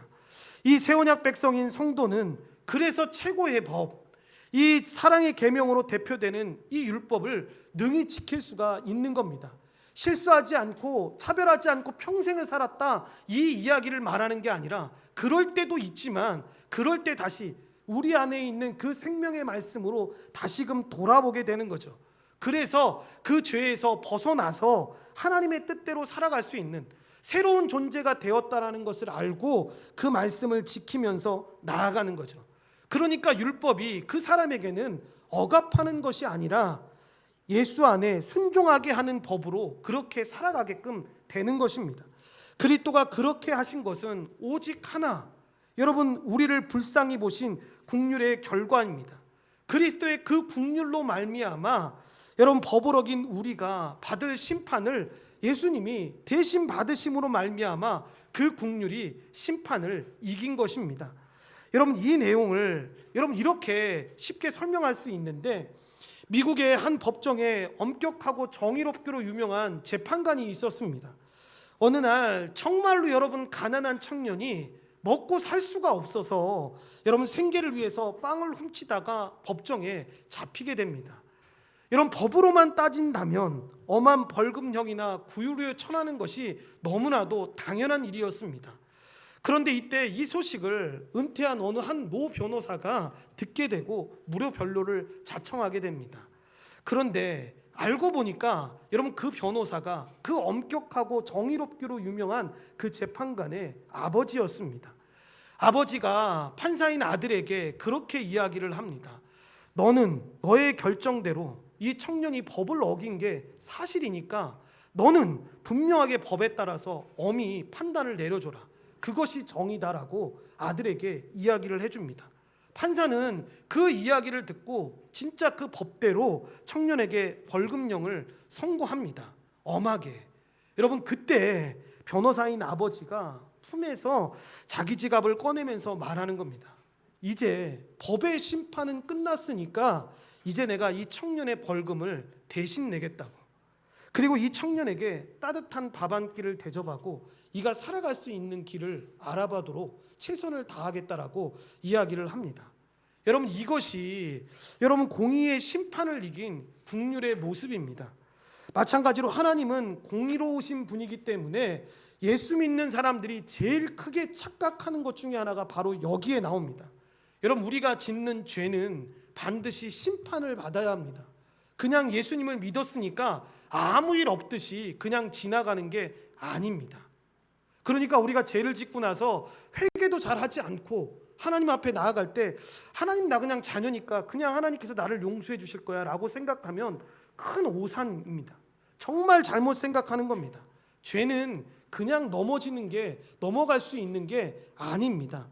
이 새언약 백성인 성도는 그래서 최고의 법, 이 사랑의 계명으로 대표되는 이 율법을 능히 지킬 수가 있는 겁니다. 실수하지 않고 차별하지 않고 평생을 살았다 이 이야기를 말하는 게 아니라 그럴 때도 있지만 그럴 때 다시 우리 안에 있는 그 생명의 말씀으로 다시금 돌아보게 되는 거죠. 그래서 그 죄에서 벗어나서 하나님의 뜻대로 살아갈 수 있는 새로운 존재가 되었다라는 것을 알고 그 말씀을 지키면서 나아가는 거죠. 그러니까 율법이 그 사람에게는 억압하는 것이 아니라 예수 안에 순종하게 하는 법으로 그렇게 살아가게끔 되는 것입니다. 그리스도가 그렇게 하신 것은 오직 하나, 여러분 우리를 불쌍히 보신 국률의 결과입니다. 그리스도의 그 국률로 말미암아 여러분 법을 어긴 우리가 받을 심판을 예수님이 대신 받으심으로 말미암아 그 국률이 심판을 이긴 것입니다. 여러분 이 내용을 여러분 이렇게 쉽게 설명할 수 있는데, 미국의 한 법정에 엄격하고 정의롭기로 유명한 재판관이 있었습니다. 어느 날 정말로 여러분 가난한 청년이 먹고 살 수가 없어서 여러분 생계를 위해서 빵을 훔치다가 법정에 잡히게 됩니다. 여러분 법으로만 따진다면 엄한 벌금형이나 구유류에 처하는 것이 너무나도 당연한 일이었습니다. 그런데 이때 이 소식을 은퇴한 어느 한 노 변호사가 듣게 되고 무료 변로를 자청하게 됩니다. 그런데 알고 보니까 여러분 그 변호사가 그 엄격하고 정의롭기로 유명한 그 재판관의 아버지였습니다. 아버지가 판사인 아들에게 그렇게 이야기를 합니다. 너는 너의 결정대로 이 청년이 법을 어긴 게 사실이니까 너는 분명하게 법에 따라서 엄히 판단을 내려줘라. 그것이 정의다라고 아들에게 이야기를 해줍니다. 판사는 그 이야기를 듣고 진짜 그 법대로 청년에게 벌금형을 선고합니다. 엄하게. 여러분 그때 변호사인 아버지가 품에서 자기 지갑을 꺼내면서 말하는 겁니다. 이제 법의 심판은 끝났으니까 이제 내가 이 청년의 벌금을 대신 내겠다고. 그리고 이 청년에게 따뜻한 밥 한 끼를 대접하고 이가 살아갈 수 있는 길을 알아보도록 최선을 다하겠다라고 이야기를 합니다. 여러분 이것이 여러분 공의의 심판을 이긴 국률의 모습입니다. 마찬가지로 하나님은 공의로우신 분이기 때문에 예수 믿는 사람들이 제일 크게 착각하는 것 중에 하나가 바로 여기에 나옵니다. 여러분 우리가 짓는 죄는 반드시 심판을 받아야 합니다. 그냥 예수님을 믿었으니까 아무 일 없듯이 그냥 지나가는 게 아닙니다. 그러니까 우리가 죄를 짓고 나서 회개도 잘 하지 않고 하나님 앞에 나아갈 때 하나님 나 그냥 자녀니까 그냥 하나님께서 나를 용서해 주실 거야 라고 생각하면 큰 오산입니다. 정말 잘못 생각하는 겁니다. 죄는 그냥 넘어갈 수 있는 게 아닙니다.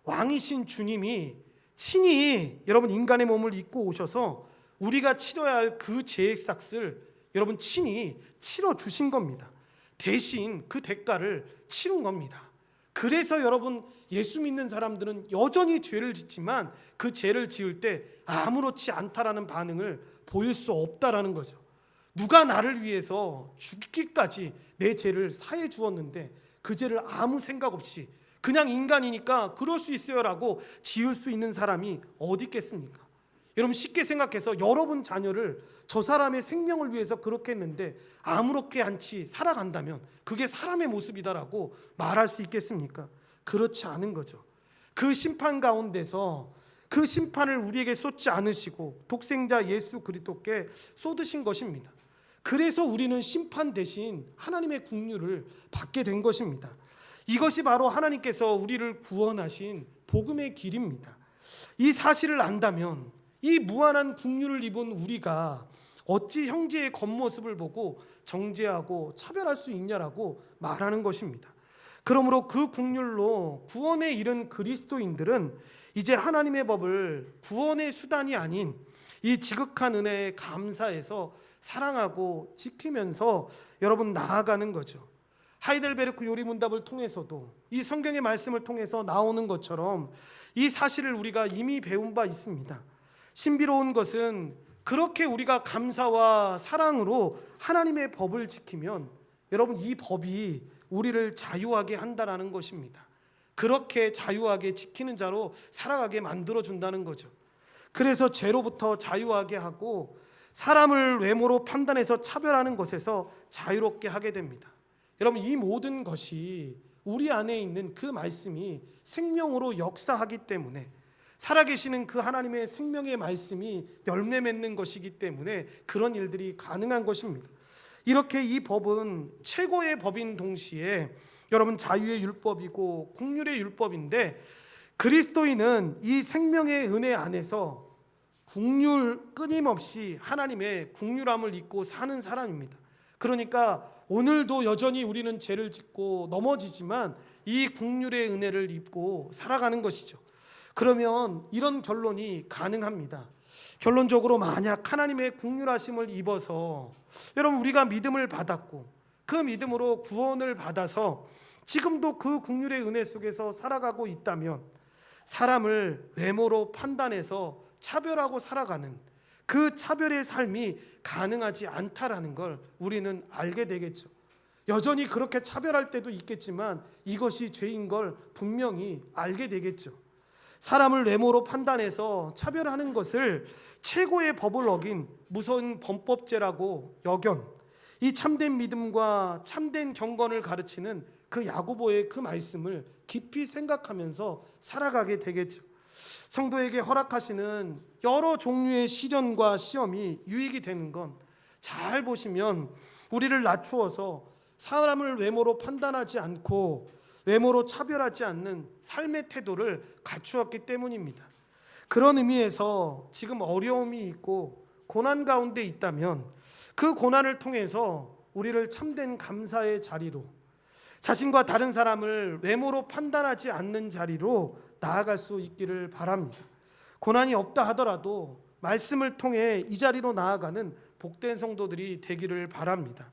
왕이신 주님이 친히 여러분 인간의 몸을 입고 오셔서 우리가 치러야 할 그 죄의 삭을 여러분 친히 치러 주신 겁니다. 대신 그 대가를 치른 겁니다. 그래서 여러분 예수 믿는 사람들은 여전히 죄를 짓지만 그 죄를 지을 때 아무렇지 않다라는 반응을 보일 수 없다라는 거죠. 누가 나를 위해서 죽기까지 내 죄를 사해 주었는데 그 죄를 아무 생각 없이 그냥 인간이니까 그럴 수 있어요라고 지을 수 있는 사람이 어디 있겠습니까? 여러분 쉽게 생각해서 여러분 자녀를 저 사람의 생명을 위해서 그렇게 했는데 아무렇게 않지 살아간다면 그게 사람의 모습이다라고 말할 수 있겠습니까? 그렇지 않은 거죠. 그 심판 가운데서 그 심판을 우리에게 쏟지 않으시고 독생자 예수 그리스도께 쏟으신 것입니다. 그래서 우리는 심판 대신 하나님의 긍휼을 받게 된 것입니다. 이것이 바로 하나님께서 우리를 구원하신 복음의 길입니다. 이 사실을 안다면 이 무한한 긍휼을 입은 우리가 어찌 형제의 겉모습을 보고 정죄하고 차별할 수 있냐라고 말하는 것입니다. 그러므로 그 긍휼로 구원에 이른 그리스도인들은 이제 하나님의 법을 구원의 수단이 아닌 이 지극한 은혜에 감사해서 사랑하고 지키면서 여러분 나아가는 거죠. 하이델베르크 요리문답을 통해서도 이 성경의 말씀을 통해서 나오는 것처럼 이 사실을 우리가 이미 배운 바 있습니다. 신비로운 것은 그렇게 우리가 감사와 사랑으로 하나님의 법을 지키면 여러분 이 법이 우리를 자유하게 한다는 것입니다. 그렇게 자유하게 지키는 자로 살아가게 만들어준다는 거죠. 그래서 죄로부터 자유하게 하고 사람을 외모로 판단해서 차별하는 것에서 자유롭게 하게 됩니다. 여러분 이 모든 것이 우리 안에 있는 그 말씀이 생명으로 역사하기 때문에 살아계시는 그 하나님의 생명의 말씀이 열매 맺는 것이기 때문에 그런 일들이 가능한 것입니다. 이렇게 이 법은 최고의 법인 동시에 여러분 자유의 율법이고 긍휼의 율법인데 그리스도인은 이 생명의 은혜 안에서 끊임없이 하나님의 긍휼함을 잊고 사는 사람입니다. 그러니까 오늘도 여전히 우리는 죄를 짓고 넘어지지만 이 긍휼의 은혜를 입고 살아가는 것이죠. 그러면 이런 결론이 가능합니다. 결론적으로 만약 하나님의 긍휼하심을 입어서 여러분 우리가 믿음을 받았고 그 믿음으로 구원을 받아서 지금도 그 긍휼의 은혜 속에서 살아가고 있다면 사람을 외모로 판단해서 차별하고 살아가는 그 차별의 삶이 가능하지 않다라는 걸 우리는 알게 되겠죠. 여전히 그렇게 차별할 때도 있겠지만 이것이 죄인 걸 분명히 알게 되겠죠. 사람을 외모로 판단해서 차별하는 것을 최고의 법을 어긴 무서운 범법죄라고 여겨 이 참된 믿음과 참된 경건을 가르치는 그 야고보의 그 말씀을 깊이 생각하면서 살아가게 되겠죠. 성도에게 허락하시는 여러 종류의 시련과 시험이 유익이 되는 건 잘 보시면 우리를 낮추어서 사람을 외모로 판단하지 않고 외모로 차별하지 않는 삶의 태도를 갖추었기 때문입니다. 그런 의미에서 지금 어려움이 있고 고난 가운데 있다면 그 고난을 통해서 우리를 참된 감사의 자리로, 자신과 다른 사람을 외모로 판단하지 않는 자리로 나아갈 수 있기를 바랍니다. 고난이 없다 하더라도 말씀을 통해 이 자리로 나아가는 복된 성도들이 되기를 바랍니다.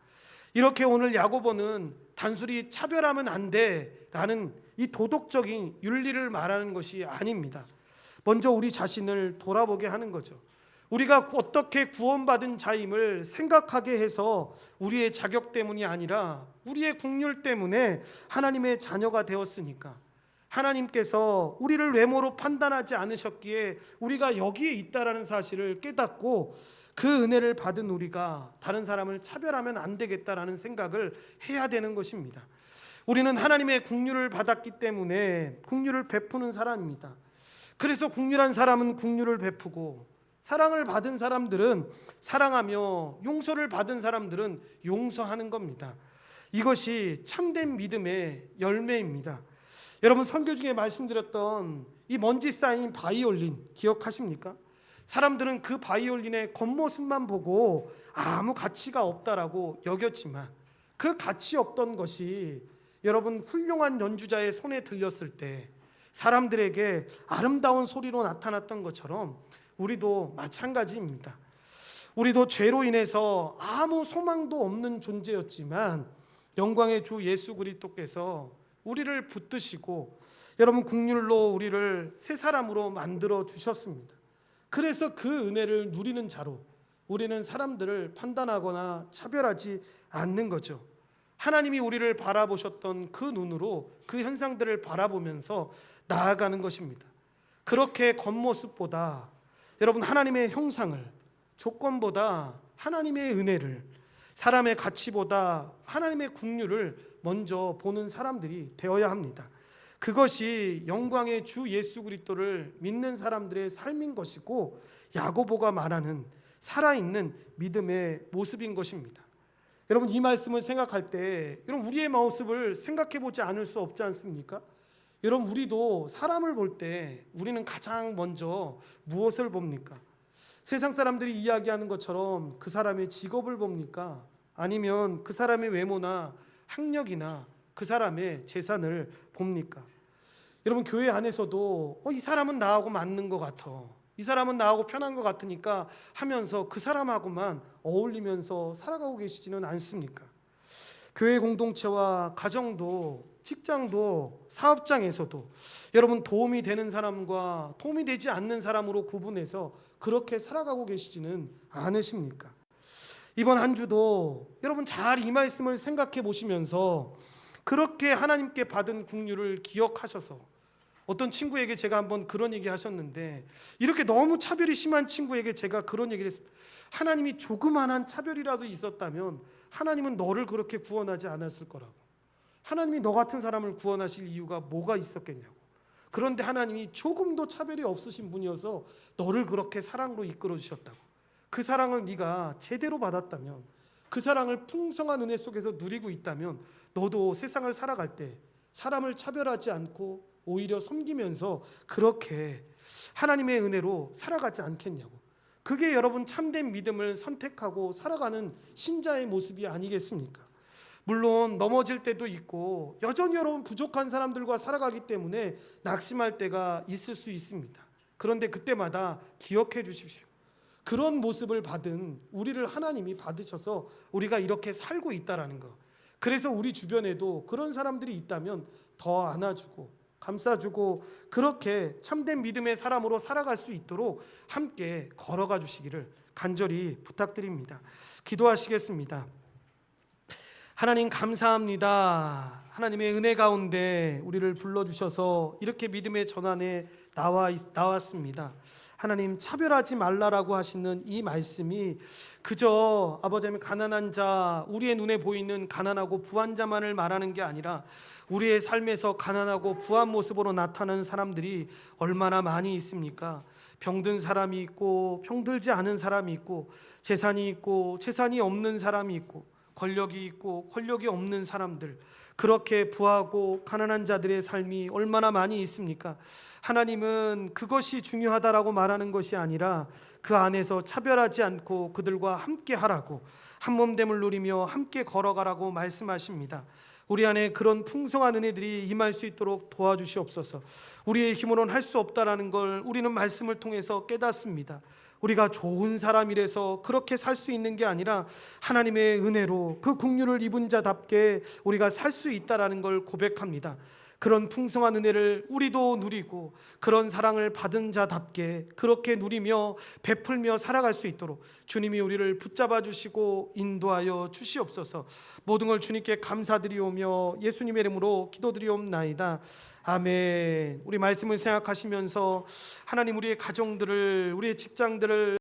이렇게 오늘 야고보는 단순히 차별하면 안 돼라는 이 도덕적인 윤리를 말하는 것이 아닙니다. 먼저 우리 자신을 돌아보게 하는 거죠. 우리가 어떻게 구원받은 자임을 생각하게 해서 우리의 자격 때문이 아니라 우리의 긍휼 때문에 하나님의 자녀가 되었으니까 하나님께서 우리를 외모로 판단하지 않으셨기에 우리가 여기에 있다라는 사실을 깨닫고 그 은혜를 받은 우리가 다른 사람을 차별하면 안 되겠다라는 생각을 해야 되는 것입니다. 우리는 하나님의 긍휼을 받았기 때문에 긍휼을 베푸는 사람입니다. 그래서 긍휼한 사람은 긍휼을 베푸고 사랑을 받은 사람들은 사랑하며 용서를 받은 사람들은 용서하는 겁니다. 이것이 참된 믿음의 열매입니다. 여러분 선교 중에 말씀드렸던 이 먼지 쌓인 바이올린 기억하십니까? 사람들은 그 바이올린의 겉모습만 보고 아무 가치가 없다라고 여겼지만 그 가치 없던 것이 여러분 훌륭한 연주자의 손에 들렸을 때 사람들에게 아름다운 소리로 나타났던 것처럼 우리도 마찬가지입니다. 우리도 죄로 인해서 아무 소망도 없는 존재였지만 영광의 주 예수 그리스도께서 우리를 붙드시고 여러분 긍휼로 우리를 새 사람으로 만들어 주셨습니다. 그래서 그 은혜를 누리는 자로 우리는 사람들을 판단하거나 차별하지 않는 거죠. 하나님이 우리를 바라보셨던 그 눈으로 그 현상들을 바라보면서 나아가는 것입니다. 그렇게 겉모습보다 여러분 하나님의 형상을, 조건보다 하나님의 은혜를, 사람의 가치보다 하나님의 긍휼을 먼저 보는 사람들이 되어야 합니다. 그것이 영광의 주 예수 그리스도를 믿는 사람들의 삶인 것이고 야고보가 말하는 살아있는 믿음의 모습인 것입니다. 여러분 이 말씀을 생각할 때 여러분 우리의 모습을 생각해 보지 않을 수 없지 않습니까? 여러분 우리도 사람을 볼 때 우리는 가장 먼저 무엇을 봅니까? 세상 사람들이 이야기하는 것처럼 그 사람의 직업을 봅니까? 아니면 그 사람의 외모나 학력이나 그 사람의 재산을 봅니까? 여러분 교회 안에서도 이 사람은 나하고 맞는 것 같아, 이 사람은 나하고 편한 것 같으니까 하면서 그 사람하고만 어울리면서 살아가고 계시지는 않습니까? 교회 공동체와 가정도 직장도 사업장에서도 여러분 도움이 되는 사람과 도움이 되지 않는 사람으로 구분해서 그렇게 살아가고 계시지는 않으십니까? 이번 한 주도 여러분 잘 이 말씀을 생각해 보시면서 그렇게 하나님께 받은 긍휼을 기억하셔서 어떤 친구에게 제가 한번 그런 얘기 하셨는데 이렇게 너무 차별이 심한 친구에게 제가 그런 얘기를 했습니다. 하나님이 조그만한 차별이라도 있었다면 하나님은 너를 그렇게 구원하지 않았을 거라고. 하나님이 너 같은 사람을 구원하실 이유가 뭐가 있었겠냐고. 그런데 하나님이 조금도 차별이 없으신 분이어서 너를 그렇게 사랑으로 이끌어 주셨다고. 그 사랑을 네가 제대로 받았다면, 그 사랑을 풍성한 은혜 속에서 누리고 있다면 너도 세상을 살아갈 때 사람을 차별하지 않고 오히려 섬기면서 그렇게 하나님의 은혜로 살아가지 않겠냐고. 그게 여러분 참된 믿음을 선택하고 살아가는 신자의 모습이 아니겠습니까? 물론 넘어질 때도 있고 여전히 여러분 부족한 사람들과 살아가기 때문에 낙심할 때가 있을 수 있습니다. 그런데 그때마다 기억해 주십시오. 그런 모습을 받은 우리를 하나님이 받으셔서 우리가 이렇게 살고 있다라는 거. 그래서 우리 주변에도 그런 사람들이 있다면 더 안아주고 감싸주고 그렇게 참된 믿음의 사람으로 살아갈 수 있도록 함께 걸어가 주시기를 간절히 부탁드립니다. 기도하시겠습니다. 하나님 감사합니다. 하나님의 은혜 가운데 우리를 불러주셔서 이렇게 믿음의 전환에 나왔습니다. 하나님 차별하지 말라라고 하시는 이 말씀이 그저 아버지 하나님 가난한 자, 우리의 눈에 보이는 가난하고 부한 자만을 말하는 게 아니라 우리의 삶에서 가난하고 부한 모습으로 나타나는 사람들이 얼마나 많이 있습니까? 병든 사람이 있고 병들지 않은 사람이 있고 재산이 있고 재산이 없는 사람이 있고 권력이 있고 권력이 없는 사람들, 그렇게 부하고 가난한 자들의 삶이 얼마나 많이 있습니까? 하나님은 그것이 중요하다라고 말하는 것이 아니라 그 안에서 차별하지 않고 그들과 함께 하라고, 한몸됨을 누리며 함께 걸어가라고 말씀하십니다. 우리 안에 그런 풍성한 은혜들이 임할 수 있도록 도와주시옵소서. 우리의 힘으로는 할 수 없다라는 걸 우리는 말씀을 통해서 깨닫습니다. 우리가 좋은 사람이라서 그렇게 살 수 있는 게 아니라 하나님의 은혜로 그 긍휼을 입은 자답게 우리가 살 수 있다라는 걸 고백합니다. 그런 풍성한 은혜를 우리도 누리고 그런 사랑을 받은 자답게 그렇게 누리며 베풀며 살아갈 수 있도록 주님이 우리를 붙잡아 주시고 인도하여 주시옵소서. 모든 걸 주님께 감사드리오며 예수님의 이름으로 기도드리옵나이다. 아멘. 우리 말씀을 생각하시면서 하나님 우리의 가정들을, 우리의 직장들을